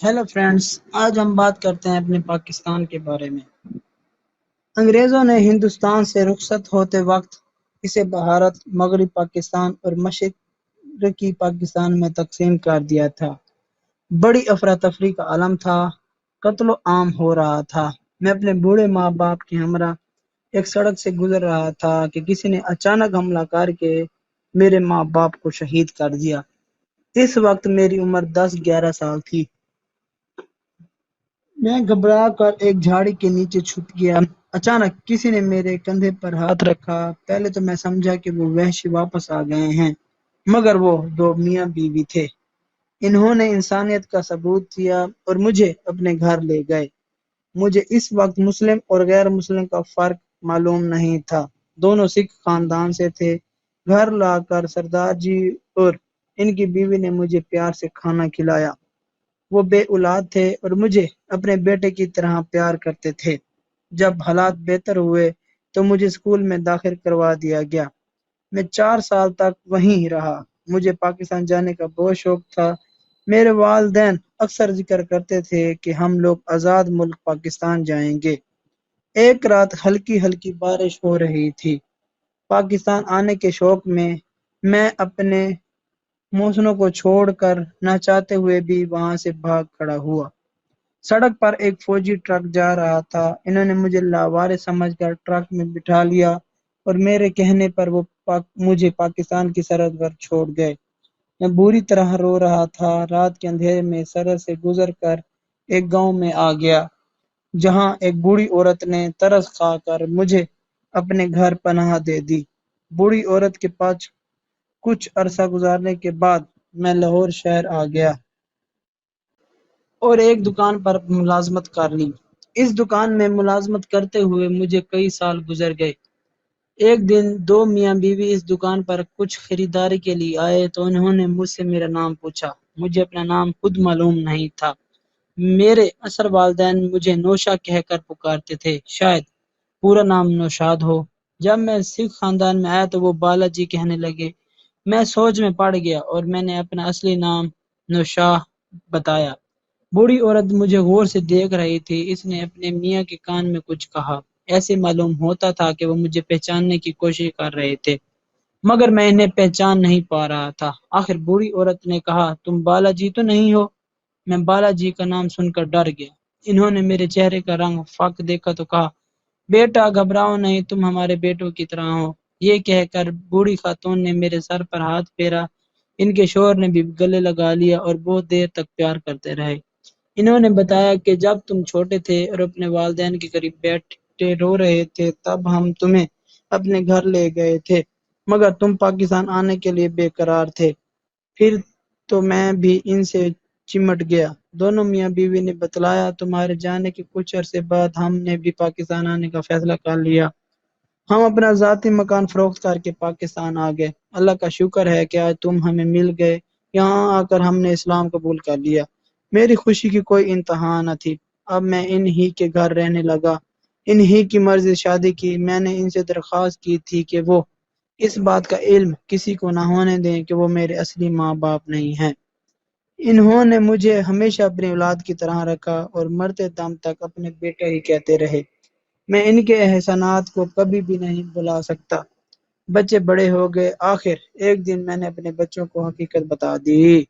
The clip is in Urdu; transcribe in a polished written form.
ہیلو فرینڈس، آج ہم بات کرتے ہیں اپنے پاکستان کے بارے میں۔ انگریزوں نے ہندوستان سے رخصت ہوتے وقت اسے بھارت، مغربی پاکستان اور مشرقی پاکستان میں تقسیم کر دیا تھا۔ بڑی افراتفری کا عالم تھا، قتل و عام ہو رہا تھا۔ میں اپنے بوڑھے ماں باپ کے ہمراہ ایک سڑک سے گزر رہا تھا کہ کسی نے اچانک حملہ کر کے میرے ماں باپ کو شہید کر دیا۔ اس وقت میری عمر 10-11 سال تھی۔ میں گھبرا کر ایک جھاڑی کے نیچے چھپ گیا۔ اچانک کسی نے میرے کندھے پر ہاتھ رکھا۔ پہلے تو میں سمجھا کہ وہ وحشی واپس آ گئے ہیں، مگر وہ دو میاں بیوی تھے۔ انہوں نے انسانیت کا ثبوت دیا اور مجھے اپنے گھر لے گئے۔ مجھے اس وقت مسلم اور غیر مسلم کا فرق معلوم نہیں تھا۔ دونوں سکھ خاندان سے تھے۔ گھر لا کر سردار جی اور ان کی بیوی نے مجھے پیار سے کھانا کھلایا۔ وہ بے اولاد تھے اور مجھے اپنے بیٹے کی طرح پیار کرتے تھے۔ جب حالات بہتر ہوئے تو مجھے اسکول میں داخل کروا دیا گیا۔ میں 4 سال تک وہیں رہا۔ مجھے پاکستان جانے کا بہت شوق تھا۔ میرے والدین اکثر ذکر کرتے تھے کہ ہم لوگ آزاد ملک پاکستان جائیں گے۔ ایک رات ہلکی ہلکی بارش ہو رہی تھی۔ پاکستان آنے کے شوق میں اپنے موسنوں کو چھوڑ کر نہ چاہتے ہوئے بھی وہاں سے بھاگ کھڑا ہوا۔ سڑک پر ایک فوجی ٹرک جا رہا تھا۔ انہوں نے مجھے لاوارث سمجھ کر ٹرک میں بٹھا لیا اور میرے کہنے پر وہ مجھے پاکستان کی سرحد پر چھوڑ گئے۔ میں بری طرح رو رہا تھا۔ رات کے اندھیرے میں سرحد سے گزر کر ایک گاؤں میں آ گیا، جہاں ایک بوڑھی عورت نے ترس کھا کر مجھے اپنے گھر پناہ دے دی۔ بوڑھی عورت کے پاس کچھ عرصہ گزارنے کے بعد میں لاہور شہر آ گیا اور ایک دکان پر ملازمت کر لی۔ اس دکان میں ملازمت کرتے ہوئے مجھے کئی سال گزر گئے۔ ایک دن 2 میاں بیوی اس دکان پر کچھ خریداری کے لیے آئے تو انہوں نے مجھ سے میرا نام پوچھا۔ مجھے اپنا نام خود معلوم نہیں تھا۔ میرے اصل والدین مجھے نوشا کہہ کر پکارتے تھے، شاید پورا نام نوشاد ہو۔ جب میں سکھ خاندان میں آیا تو وہ بالا جی کہنے لگے۔ میں سوچ میں پڑ گیا اور میں نے اپنا اصلی نام نوشاہ بتایا۔ بوڑھی عورت مجھے غور سے دیکھ رہی تھی۔ اس نے اپنے میاں کے کان میں کچھ کہا۔ ایسے معلوم ہوتا تھا کہ وہ مجھے پہچاننے کی کوشش کر رہے تھے، مگر میں انہیں پہچان نہیں پا رہا تھا۔ آخر بوڑھی عورت نے کہا، تم بالا جی تو نہیں ہو؟ میں بالا جی کا نام سن کر ڈر گیا۔ انہوں نے میرے چہرے کا رنگ فاق دیکھا تو کہا، بیٹا گھبراؤ نہیں، تم ہمارے بیٹوں کی طرح ہو۔ یہ کہہ کر بوڑھی خاتون نے میرے سر پر ہاتھ پھیرا۔ ان کے شوہر نے بھی گلے لگا لیا اور بہت دیر تک پیار کرتے رہے۔ انہوں نے بتایا کہ جب تم چھوٹے تھے اور اپنے والدین کے قریب بیٹھے رو رہے تھے تب ہم تمہیں اپنے گھر لے گئے تھے، مگر تم پاکستان آنے کے لیے بے قرار تھے۔ پھر تو میں بھی ان سے چمٹ گیا۔ دونوں میاں بیوی نے بتلایا، تمہارے جانے کے کچھ عرصے بعد ہم نے بھی پاکستان آنے کا فیصلہ کر لیا۔ ہم اپنا ذاتی مکان فروخت کر کے پاکستان آ گئے۔ اللہ کا شکر ہے کہ آج تم ہمیں مل گئے۔ یہاں آ کر ہم نے اسلام قبول کر لیا۔ میری خوشی کی کوئی انتہا نہ تھی۔ اب میں ان ہی کے گھر رہنے لگا، ان ہی کی مرضی شادی کی۔ میں نے ان سے درخواست کی تھی کہ وہ اس بات کا علم کسی کو نہ ہونے دیں کہ وہ میرے اصلی ماں باپ نہیں ہیں۔ انہوں نے مجھے ہمیشہ اپنی اولاد کی طرح رکھا اور مرتے دم تک اپنے بیٹے ہی کہتے رہے۔ میں ان کے احسانات کو کبھی بھی نہیں بھلا سکتا۔ بچے بڑے ہو گئے۔ آخر ایک دن میں نے اپنے بچوں کو حقیقت بتا دی۔